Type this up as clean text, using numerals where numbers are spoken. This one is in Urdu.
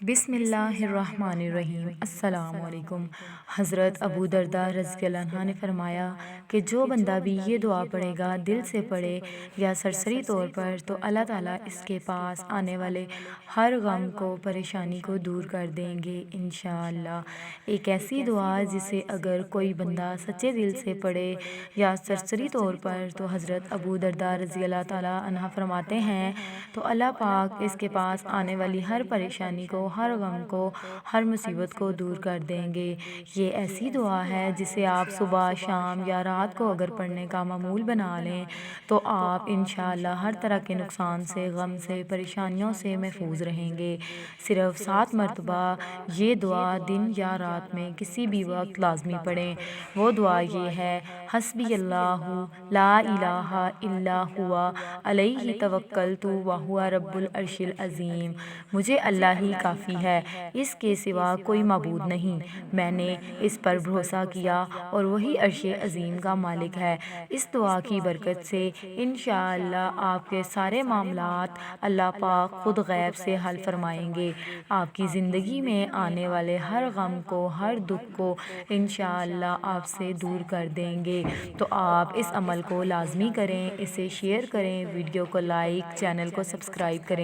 بسم اللہ الرحمن الرحیم۔ السلام علیکم۔ حضرت ابو درداء رضی اللہ عنہ نے فرمایا کہ جو بندہ بھی یہ دعا پڑھے گا، دل سے پڑھے یا سرسری طور پر، تو اللہ تعالیٰ اس کے پاس آنے والے ہر غم کو، پریشانی کو دور کر دیں گے انشاءاللہ۔ ایک ایسی دعا جسے اگر کوئی بندہ سچے دل سے پڑھے یا سرسری طور پر، تو حضرت ابو درداء رضی اللہ تعالیٰ عنہ فرماتے ہیں تو اللہ پاک اس کے پاس آنے والی ہر پریشانی کو، ہر غم کو، ہر مصیبت کو دور کر دیں گے۔ یہ ایسی دعا ہے جسے آپ صبح، شام یا رات کو اگر پڑھنے کا معمول بنا لیں تو آپ انشاءاللہ ہر طرح کے نقصان سے، غم سے، پریشانیوں سے محفوظ رہیں گے۔ صرف 7 مرتبہ یہ دعا دن یا رات میں کسی بھی وقت لازمی پڑھیں۔ وہ دعا یہ ہے: حسبی اللہ لا الہ الا ہوا علیہ توکلت وہو رب العرش العظیم۔ مجھے اللہ ہی کافی ہے، اس کے سوا کوئی معبود نہیں۔ میں نے اس پر بھروسہ کیا اور وہی عرش عظیم کا مالک ہے۔ اس دعا کی برکت سے انشاءاللہ آپ کے سارے معاملات اللہ پاک خود غیب سے حل فرمائیں گے۔ آپ کی زندگی میں آنے والے ہر غم کو، ہر دکھ کو انشاءاللہ آپ سے دور کر دیں گے۔ تو آپ اس عمل کو لازمی کریں، اسے شیئر کریں، ویڈیو کو لائک، چینل کو سبسکرائب کریں۔